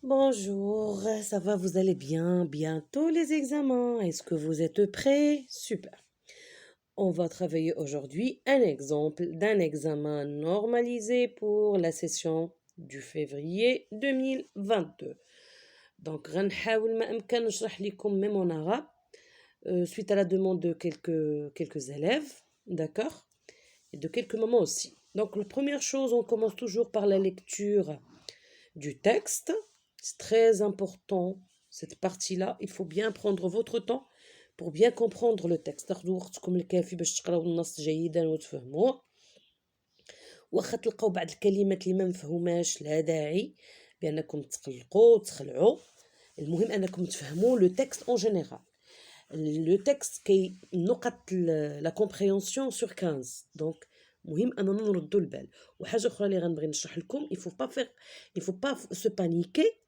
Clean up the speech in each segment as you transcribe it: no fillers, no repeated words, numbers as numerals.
Bonjour, ça va, vous allez bien? Bientôt les examens. Est-ce que vous êtes prêts? Super. On va travailler aujourd'hui un exemple d'un examen normalisé pour la session du février 2022. Donc, غنحاول ما أمكن نشرح لكم même en arabe, suite à la demande de quelques élèves, d'accord? Et de quelques mamans aussi. Donc, la première chose, on commence toujours par la lecture du texte. C'est très important, cette partie-là. Il faut bien prendre votre temps pour bien comprendre le texte. تاخدوا وقتكم الكافي باش تقراو النص جيدا وتفهموه. واخا تلقاو بعض الكلمات اللي ما مفهوماش لا داعي بانكم تقلقوا وتخلعوا. المهم انكم تفهموا لو تكست اون جينيرال. لو تكست كي نقط لا كومبريهنسيون سور 15. دونك مهم اننا نردوا البال. وحاجه اخرى اللي غنبغي نشرح لكم il faut pas se paniquer.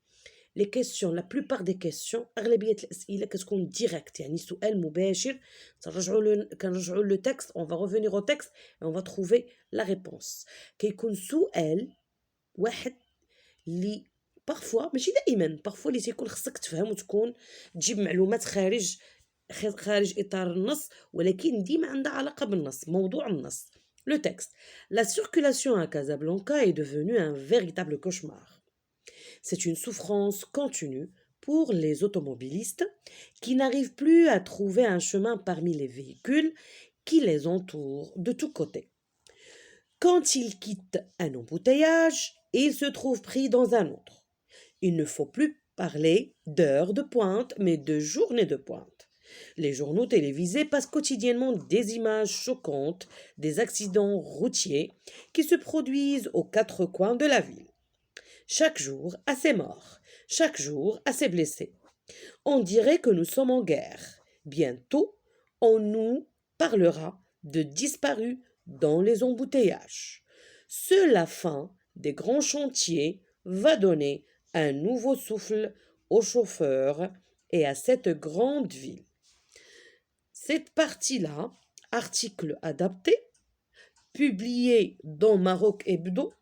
Les questions, la plupart des questions أغلبية الأسئلة كتكون direct يعني سؤال مباشر. كنرجعوا le texte, on va revenir au texte et on va trouver la réponse. كيكون سؤال واحد اللي parfois ماشي دائما parfois اللي تيكون خصك تفهم وتكون تجيب معلومات خارج إطار النص ولكن ديما عندها علاقة بالنص موضوع النص. Le texte. La circulation à Casablanca est devenue un véritable cauchemar. C'est une souffrance continue pour les automobilistes qui n'arrivent plus à trouver un chemin parmi les véhicules qui les entourent de tous côtés. Quand ils quittent un embouteillage, ils se trouvent pris dans un autre. Il ne faut plus parler d'heures de pointe, mais de journées de pointe. Les journaux télévisés passent quotidiennement des images choquantes des accidents routiers qui se produisent aux quatre coins de la ville. Chaque jour à ses morts, chaque jour à ses blessés. On dirait que nous sommes en guerre. Bientôt, on nous parlera de disparus dans les embouteillages. Seule la fin des grands chantiers va donner un nouveau souffle aux chauffeurs et à cette grande ville. Cette partie-là, article adapté, publié dans Maroc Hebdo,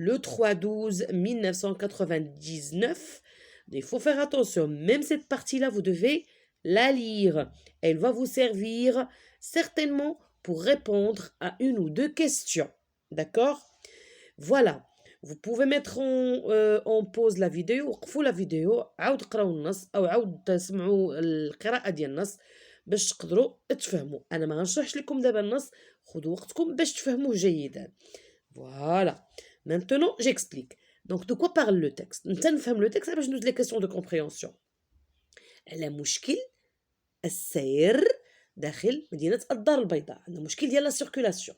le 3/12/1999. Il faut faire attention, même cette partie-là, vous devez la lire. Elle va vous servir certainement pour répondre à une ou deux questions. D'accord? Voilà. Vous pouvez mettre en pause la vidéo, وقفوا la vidéo, عاود قراو النص أو عاود سمعوا القراءة ديال النص باش تقدروا تفهموا. أنا ما غنشرحش لكم دابا النص، خذوا وقتكم باش تفهموه جيدا. Voilà. Maintenant, j'explique. Donc, de quoi parle le texte? نفهم le texte باش ندوز les questions de compréhension. على مشكل السير داخل مدينة الدار البيضاء. عندنا مشكل ديال لا سيركولاسيون.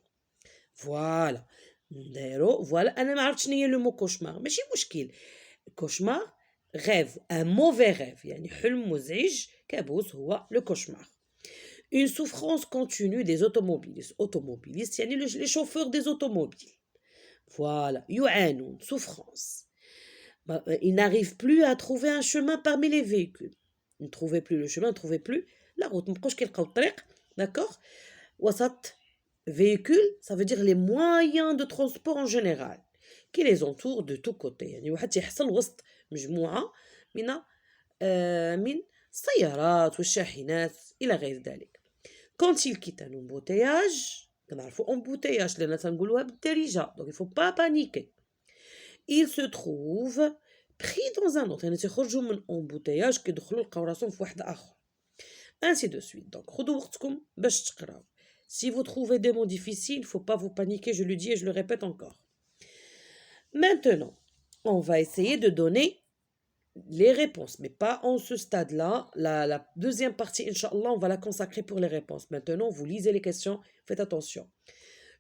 فوالا. نديرو فوالا. أنا ما عرفتش شنو هي لو مو كوشمار. ماشي مشكل. كوشمار غيف ان موفي غيف يعني حلم مزعج كابوس هو لو كوشمار. Une souffrance continue des automobilistes. Automobilistes يعني les chauffeurs des automobiles. Voilà, يعانون, souffrance. Ils n'arrivent plus à trouver un chemin parmi les véhicules. Ils ne trouvaient plus le chemin, ils ne trouvaient plus la route. مابقاوش كيلقاو الطريق, d'accord? وسط véhicules, ça veut dire les moyens de transport en général, qui les entourent de tous côtés. يعني واحد تيحصل وسط مجموعة من السيارات والشاحنات إلى غير ذلك. Quand ils quittent un embouteillage, كنعرفوا embouteillage لأن تنقولوها بالدارجة, donc il faut pas paniquer. Ils se trouvent pris dans un autre, يعني تيخرجوا من embouteillage كيدخلوا لقاو راسهم في واحد آخر. Ainsi de suite. Donc خدوا وقتكم باش تقراو. Si vous trouvez des mots difficiles, il ne faut pas vous paniquer, je le dis et je le répète encore. Maintenant, on va essayer de donner les réponses, mais pas en ce stade-là. La deuxième partie, Inch'Allah, on va la consacrer pour les réponses. Maintenant, vous lisez les questions, faites attention.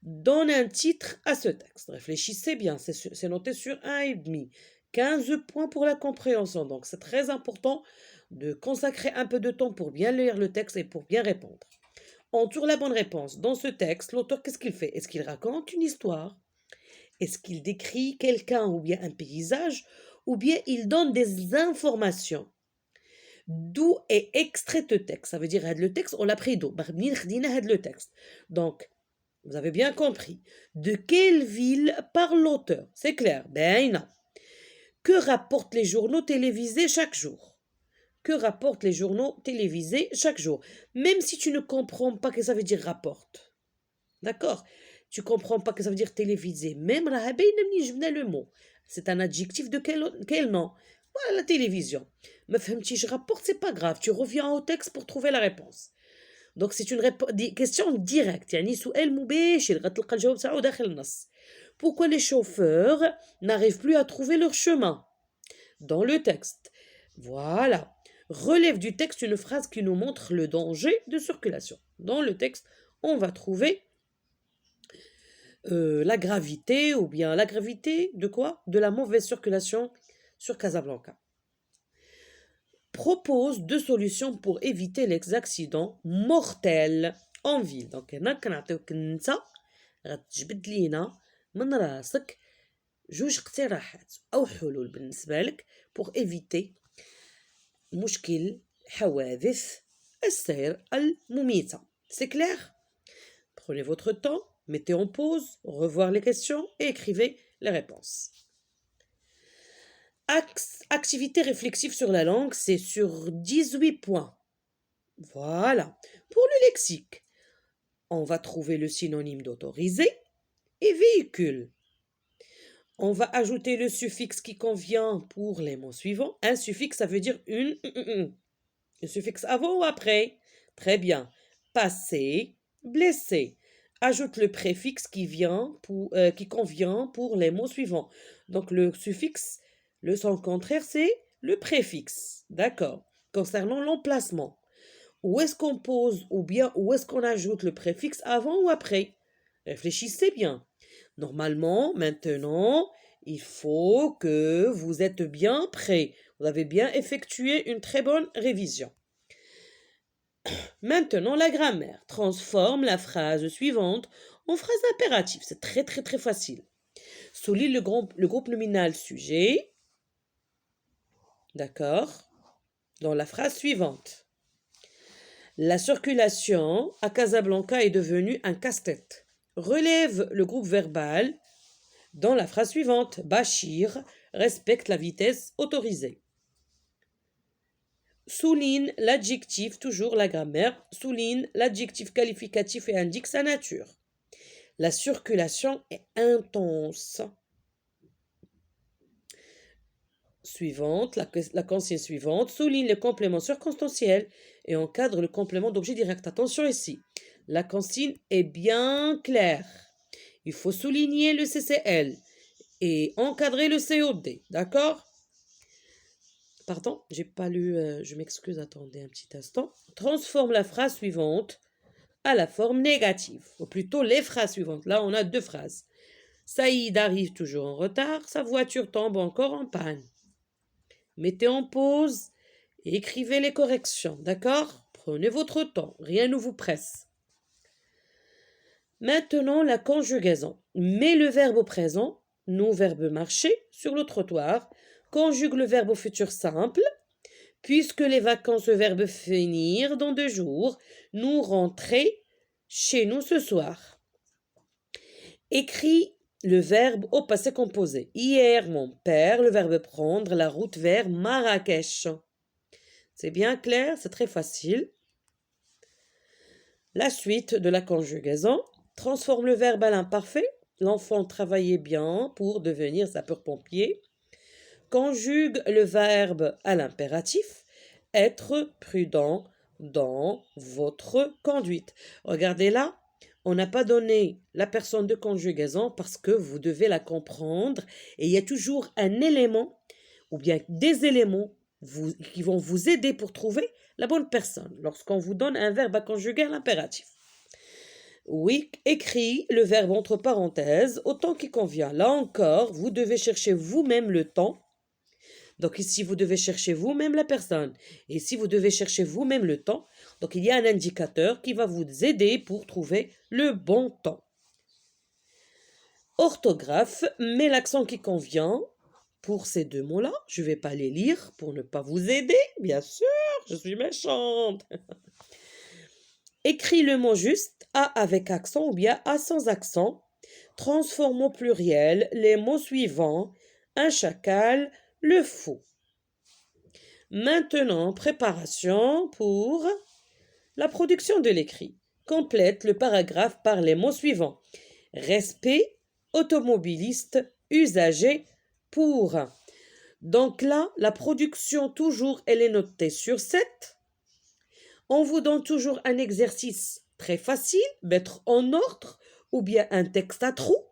Donne un titre à ce texte. Réfléchissez bien, c'est noté sur 1,5. 15 points pour la compréhension. Donc, c'est très important de consacrer un peu de temps pour bien lire le texte et pour bien répondre. Entoure la bonne réponse. Dans ce texte, l'auteur, qu'est-ce qu'il fait? Est-ce qu'il raconte une histoire? Est-ce qu'il décrit quelqu'un ou bien un paysage? Ou bien il donne des informations? D'où est extrait ce texte? Ça veut dire le texte, on l'a pris d'où? Le texte. Donc, vous avez bien compris. De quelle ville parle l'auteur? C'est clair. Ben, Que rapportent les journaux télévisés chaque jour? Que rapportent les journaux télévisés chaque jour? Même si tu ne comprends pas ce que ça veut dire rapporte. D'accord? Tu comprends pas ce que ça veut dire télévisé. Même le mot. C'est un adjectif de quel nom? Voilà la télévision. Me je rapporte, c'est pas grave. Tu reviens au texte pour trouver la réponse. Donc c'est une question directe. يعني سؤال مباشر غتلقى الجواب تاعو داخل النص. Pourquoi les chauffeurs n'arrivent plus à trouver leur chemin? Dans le texte. Voilà. Relève du texte une phrase qui nous montre le danger de circulation. Dans le texte, on va trouver la gravité, ou bien la gravité de quoi? De la mauvaise circulation sur Casablanca. Propose deux solutions pour éviter les accidents mortels en ville. Donc, هنا كنعطيوك انت غتجبد لينا من راسك جوج اقتراحات او حلول بالنسبه لك pour éviter مشكل حوادث السير المميتة. C'est clair? Prenez votre temps, mettez en pause, revoir les questions et écrivez les réponses. Activité réflexive sur la langue, c'est sur 18 points. Voilà. Pour le lexique, on va trouver le synonyme d'autorisé et véhicule. On va ajouter le suffixe qui convient pour les mots suivants. Un suffixe, ça veut dire une. Le suffixe avant ou après? Très bien. Passé, blessé. Ajoute le préfixe qui convient pour les mots suivants. Donc le suffixe, le son contraire, c'est le préfixe. D'accord. Concernant l'emplacement, où est-ce qu'on pose ou bien où est-ce qu'on ajoute le préfixe avant ou après? Réfléchissez bien. Normalement, maintenant, il faut que vous êtes bien prêts. Vous avez bien effectué une très bonne révision. Maintenant, la grammaire. Transforme la phrase suivante en phrase impérative. C'est très, très, très facile. Souligne le groupe nominal sujet. D'accord? Dans la phrase suivante. La circulation à Casablanca est devenue un casse-tête. Relève le groupe verbal dans la phrase suivante. Bachir respecte la vitesse autorisée. Souligne l'adjectif, toujours la grammaire, souligne l'adjectif qualificatif et indique sa nature. La circulation est intense. Suivante, la consigne suivante, souligne le complément circonstanciel et encadre le complément d'objet direct. Attention ici, la consigne est bien claire. Il faut souligner le CCL et encadrer le COD, d'accord? Pardon, j'ai pas lu, je m'excuse, attendez un petit instant. Transforme la phrase suivante à la forme négative, ou plutôt les phrases suivantes. Là, on a deux phrases. Saïd arrive toujours en retard, sa voiture tombe encore en panne. Mettez en pause et écrivez les corrections, d'accord? Prenez votre temps, rien ne vous presse. Maintenant, la conjugaison. Mets le verbe au présent, nous verbe marcher, sur le trottoir. Conjugue le verbe au futur simple. Puisque les vacances, verbe finir dans 2 jours, nous rentrer chez nous ce soir. Écris le verbe au passé composé. Hier, mon père, le verbe prendre la route vers Marrakech. C'est bien clair, c'est très facile. La suite de la conjugaison. Transforme le verbe à l'imparfait. L'enfant travaillait bien pour devenir sapeur-pompier. Conjugue le verbe à l'impératif. Être prudent dans votre conduite. Regardez là, on n'a pas donné la personne de conjugaison parce que vous devez la comprendre et il y a toujours un élément ou bien des éléments qui vont vous aider pour trouver la bonne personne lorsqu'on vous donne un verbe à conjuguer à l'impératif. Oui, écris le verbe entre parenthèses au temps qui convient. Là encore, vous devez chercher vous-même le temps. Donc ici, vous devez chercher vous-même la personne. Et ici, vous devez chercher vous-même le temps. Donc il y a un indicateur qui va vous aider pour trouver le bon temps. Orthographe, mets l'accent qui convient pour ces deux mots-là. Je ne vais pas les lire pour ne pas vous aider, bien sûr, je suis méchante. Écris le mot juste, A avec accent ou bien A sans accent. Transforme au pluriel les mots suivants. Un chacal, le faux. Maintenant, préparation pour la production de l'écrit. Complète le paragraphe par les mots suivants. Respect, automobiliste, usager, pour. Donc là, la production, toujours, elle est notée sur 7. On vous donne toujours un exercice très facile, mettre en ordre, ou bien un texte à trous.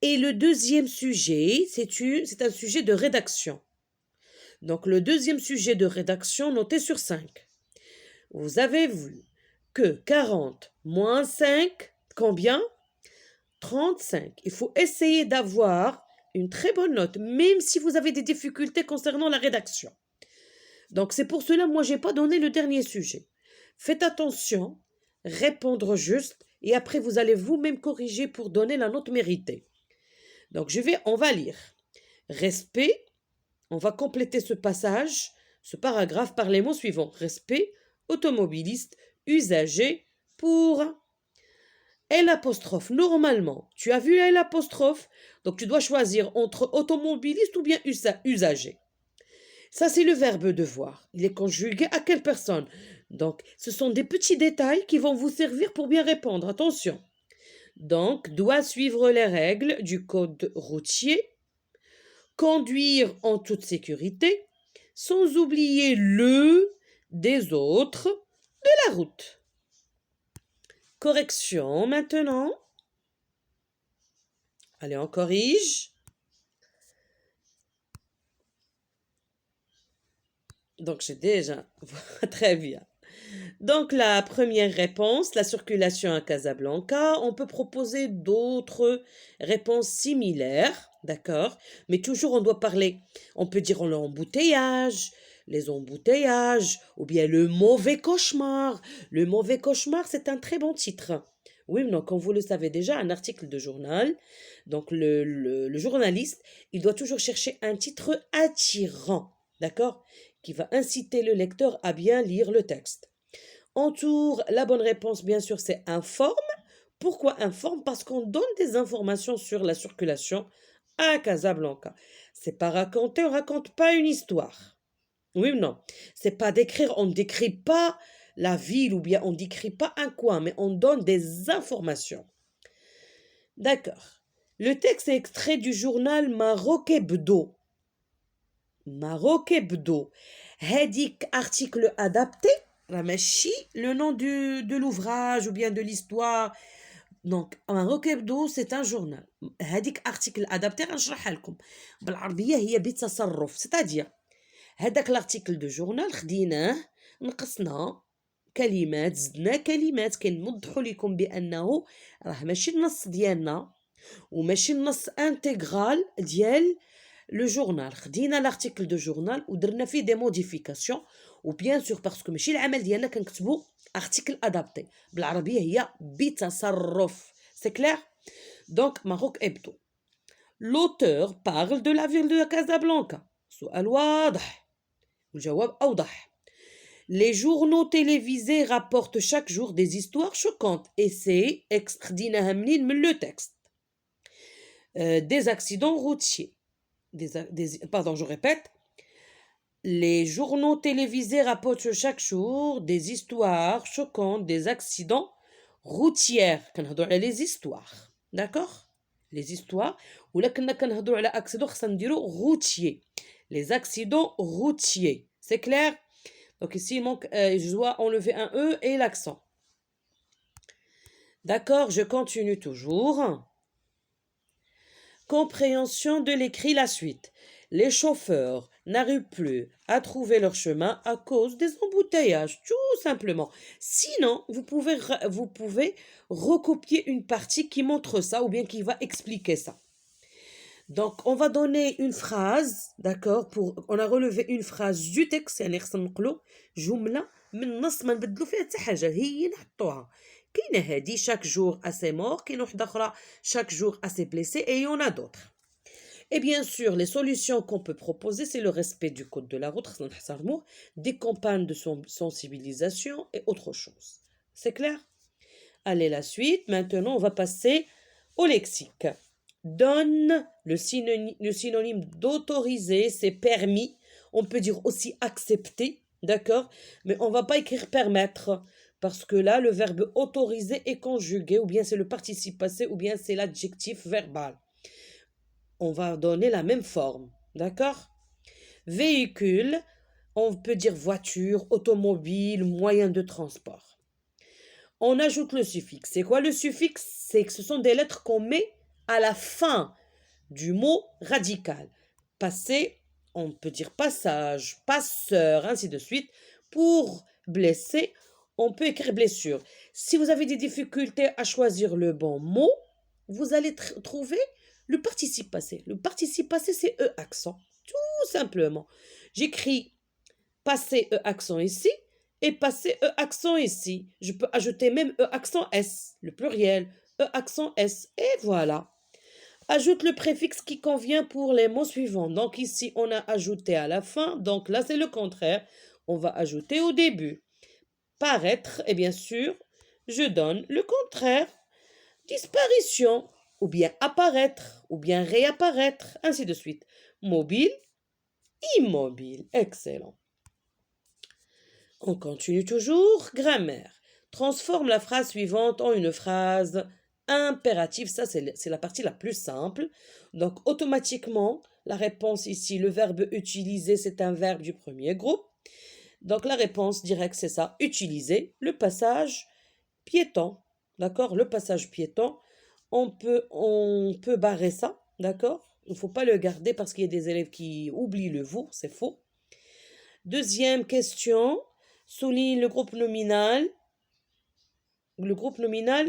Et le deuxième sujet, c'est un sujet de rédaction. Donc le deuxième sujet de rédaction noté sur 5. Vous avez vu que 40 moins 5, combien? 35. Il faut essayer d'avoir une très bonne note, même si vous avez des difficultés concernant la rédaction. Donc c'est pour cela, moi, je n'ai pas donné le dernier sujet. Faites attention, répondre juste, et après vous allez vous-même corriger pour donner la note méritée. Donc on va lire. Respect, on va compléter ce passage, ce paragraphe par les mots suivants. Respect, automobiliste, usager, pour. L apostrophe, normalement, tu as vu L apostrophe, donc tu dois choisir entre automobiliste ou bien usager. Ça, c'est le verbe devoir. Il est conjugué à quelle personne? Donc, ce sont des petits détails qui vont vous servir pour bien répondre. Attention. Donc, doit suivre les règles du code routier, conduire en toute sécurité, sans oublier le des autres de la route. Correction maintenant. Allez, on corrige. Donc, j'ai déjà... Très bien. Donc, la première réponse, la circulation à Casablanca. On peut proposer d'autres réponses similaires, d'accord? Mais toujours, on doit parler. On peut dire l'embouteillage, les embouteillages, ou bien le mauvais cauchemar. Le mauvais cauchemar, c'est un très bon titre. Oui, non, comme vous le savez déjà, un article de journal. Donc, le journaliste, il doit toujours chercher un titre attirant, d'accord? Qui va inciter le lecteur à bien lire le texte. Entoure, la bonne réponse, bien sûr, c'est informe. Pourquoi informe? Parce qu'on donne des informations sur la circulation à Casablanca. C'est pas raconter, on raconte pas une histoire. Oui ou non? C'est pas décrire, on ne décrit pas la ville ou bien on ne décrit pas un coin, mais on donne des informations. D'accord. Le texte est extrait du journal Maroc Hebdo. Maroc Hebdo. Hadik article adapté. Ramachi, le nom de l'ouvrage ou bien de l'histoire. Donc, Maroc Hebdo, c'est un journal. هذيك article adapté غنشرحها لكم. بالعربية هي بالتصرف. C'est-à-dire, هذاك l'article de journal خديناه نقصنا كلمات زدنا كلمات كنوضحوا لكم بأنه راه ماشي النص ديالنا وماشي النص انتغرال ديال لو جورنال خدينا لارتيكل دو جورنال ودرنا فيه دي موديفيكاسيون وبيان سور باسكو ماشي العمل ديالنا كنكتبوا ارتيكل ادابتي بالعربيه هي بتصرف سي كلير دونك ماروك ابدو l'auteur parle de la ville de Casablanca سؤال واضح والجواب اوضح. Les journaux télévisés rapportent chaque jour des histoires choquantes et c'est extrait منين من le texte. Des accidents routiers. Pardon, je répète. Les journaux télévisés rapportent chaque jour des histoires choquantes, des accidents routiers. كنهضروا على les histoires. D'accord? Les histoires. ولا كنا كنهضروا على accidents خصنا نديرو routier. Les accidents routiers. C'est clair? Donc ici, il manque, je dois enlever un E et l'accent. D'accord, je continue toujours. Compréhension de l'écrit, la suite. Les chauffeurs n'arrivent plus à trouver leur chemin à cause des embouteillages, tout simplement. Sinon, vous pouvez recopier une partie qui montre ça ou bien qui va expliquer ça. Donc, on va donner une phrase, d'accord, on a relevé une phrase du texte, يعني خصنا نقولوا جملة من النص ما نبدلوا فيها حتى حاجة هي نحطوها. كاينة هادي chaque jour à ses morts, كاينة وحدة أخرى chaque jour à ses blessés et il y en a d'autres. Et bien sûr, les solutions qu'on peut proposer, c'est le respect du code de la route, خصنا نحترموه, des campagnes de sensibilisation et autre chose. C'est clair? Allez, la suite. Maintenant, on va passer au lexique. Donne, le synonyme d'autoriser, c'est permis. On peut dire aussi accepter, d'accord? Mais on va pas écrire permettre, parce que là, le verbe autoriser est conjugué, ou bien c'est le participe passé, ou bien c'est l'adjectif verbal. On va donner la même forme, d'accord? Véhicule, on peut dire voiture, automobile, moyen de transport. On ajoute le suffixe. C'est quoi le suffixe? C'est que ce sont des lettres qu'on met à la fin du mot radical. Passer, on peut dire passage, passeur, ainsi de suite. Pour blesser, on peut écrire blessure. Si vous avez des difficultés à choisir le bon mot, vous allez trouver le participe passé. Le participe passé, c'est E accent. Tout simplement. J'écris passer E accent ici et passer E accent ici. Je peux ajouter même E accent S, le pluriel, E accent S. Et voilà. Ajoute le préfixe qui convient pour les mots suivants. Donc ici, on a ajouté à la fin. Donc là, c'est le contraire. On va ajouter au début. Paraître, et bien sûr, je donne le contraire. Disparition, ou bien apparaître, ou bien réapparaître, ainsi de suite. Mobile, immobile. Excellent. On continue toujours. Grammaire. Transforme la phrase suivante en une phrase impérative. Ça, c'est la partie la plus simple. Donc, automatiquement, la réponse ici, le verbe utiliser, c'est un verbe du premier groupe. Donc, la réponse directe, c'est ça. Utiliser le passage piéton. D'accord? Le passage piéton. On peut barrer ça. D'accord? Il ne faut pas le garder parce qu'il y a des élèves qui oublient le vous. C'est faux. Deuxième question. Souligne le groupe nominal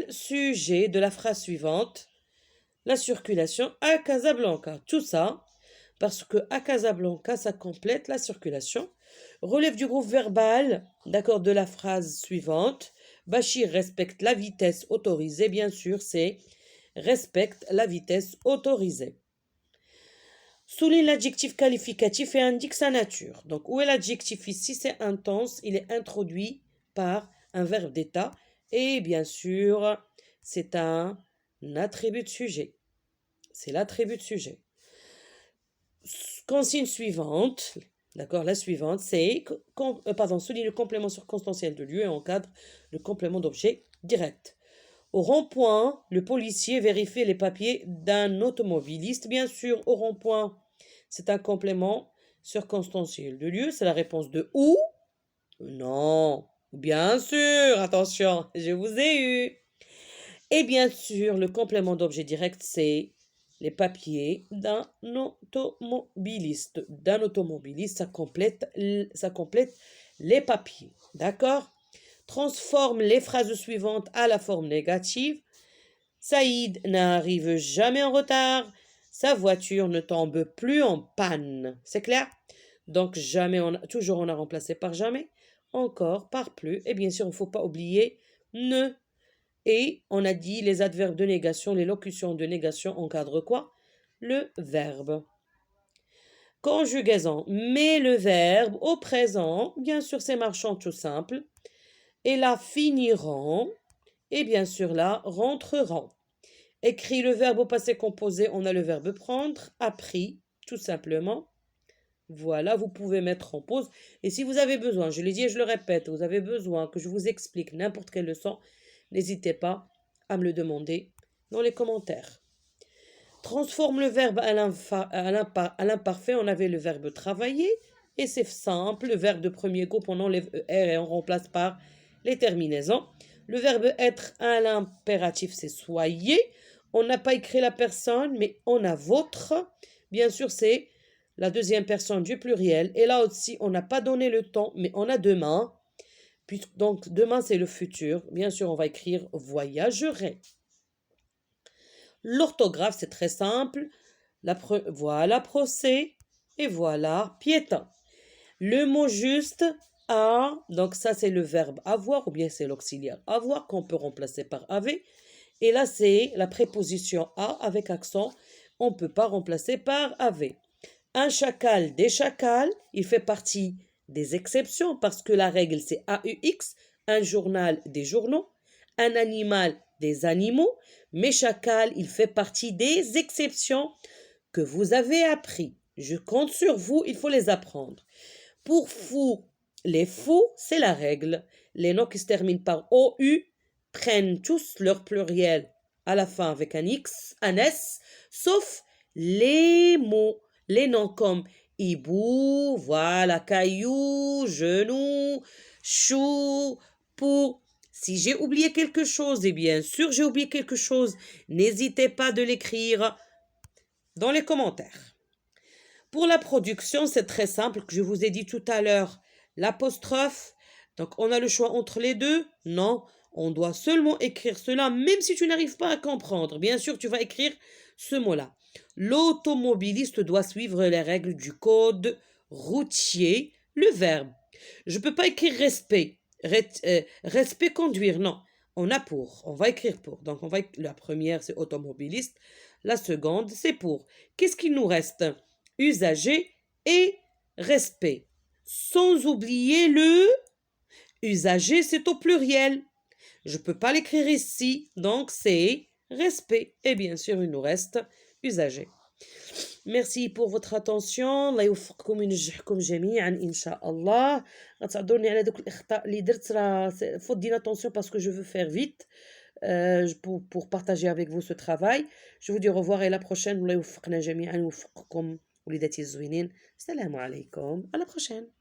sujet de la phrase suivante. La circulation à Casablanca. Tout ça parce que à Casablanca, ça complète la circulation. Relève du groupe verbal, d'accord, de la phrase suivante. Bachir respecte la vitesse autorisée. Bien sûr, c'est respecte la vitesse autorisée. Souligne l'adjectif qualificatif et indique sa nature. Donc, où est l'adjectif ici? C'est intense. Il est introduit par un verbe d'état. Et bien sûr, c'est un attribut de sujet. C'est l'attribut de sujet. Consigne suivante. D'accord, la suivante, c'est souligne le complément circonstanciel de lieu et encadre le complément d'objet direct. Au rond-point, le policier vérifie les papiers d'un automobiliste. Bien sûr, au rond-point, c'est un complément circonstanciel de lieu. C'est la réponse de où? Non. Bien sûr, attention, je vous ai eu. Et bien sûr, le complément d'objet direct, c'est les papiers d'un automobiliste. Ça complète les papiers. D'accord? Transforme les phrases suivantes à la forme négative. Saïd n'arrive jamais en retard. Sa voiture ne tombe plus en panne. C'est clair? Donc, toujours on a remplacé par jamais. Encore par plus. Et bien sûr, il ne faut pas oublier ne. Et on a dit les adverbes de négation, les locutions de négation encadrent quoi? Le verbe. Conjugaison. Mets le verbe au présent. Bien sûr, c'est marchand tout simple. Et là, finiront. Et bien sûr, là, rentreront. Écrit le verbe au passé composé, on a le verbe prendre, appris, tout simplement. Voilà, vous pouvez mettre en pause. Et si vous avez besoin, je l'ai dit et je le répète, vous avez besoin que je vous explique n'importe quelle leçon, n'hésitez pas à me le demander dans les commentaires. Transforme le verbe à l'imparfait, on avait le verbe travailler. Et c'est simple, le verbe de premier groupe, on enlève ER et on remplace par les terminaisons. Le verbe être à l'impératif, c'est soyez. On n'a pas écrit la personne, mais on a votre. Bien sûr, c'est la deuxième personne du pluriel. Et là aussi, on n'a pas donné le temps, mais on a demain. Donc, demain, c'est le futur. Bien sûr, on va écrire voyagerai. L'orthographe, c'est très simple. Voilà procès et voilà piéton. Le mot juste a, donc ça c'est le verbe avoir ou bien c'est l'auxiliaire avoir qu'on peut remplacer par avait. Et là c'est la préposition a avec accent. On ne peut pas remplacer par avait. Un chacal, des chacals, il fait partie des exceptions parce que la règle c'est AUX, un journal, des journaux. un animal des animaux, mais chacal, il fait partie des exceptions que vous avez appris. Je compte sur vous, il faut les apprendre. Pour fou, les fous, c'est la règle. Les noms qui se terminent par OU prennent tous leur pluriel à la fin avec un X, un S, sauf les mots, les noms comme hibou, voilà, caillou, genou, chou, pou. Si j'ai oublié quelque chose, et bien sûr j'ai oublié quelque chose, n'hésitez pas de l'écrire dans les commentaires. Pour la production, c'est très simple, que je vous ai dit tout à l'heure, l'apostrophe. Donc, on a le choix entre les deux? Non, on doit seulement écrire cela, même si tu n'arrives pas à comprendre. Bien sûr, tu vas écrire ce mot-là. L'automobiliste doit suivre les règles du code routier, le verbe. Je ne peux pas écrire respect. Respect conduire, non. On a pour, on va écrire pour. Donc, la première, c'est automobiliste. La seconde, c'est pour. Qu'est-ce qu'il nous reste? Usager et respect. Sans oublier le usager, c'est au pluriel. Je ne peux pas l'écrire ici, donc c'est respect. Et bien sûr, il nous reste usager. Merci pour votre attention. الله يوفقكم وينجحكم جميعا ان شاء الله. غتعذروني على دوك الاخطاء اللي درت، راه faut dire attention parce que je veux faire vite pour partager avec vous ce travail. Je vous dis au revoir et à la prochaine. الله يوفقنا جميعا ويوفقكم وليداتي الزوينين. السلام عليكم، à la prochaine.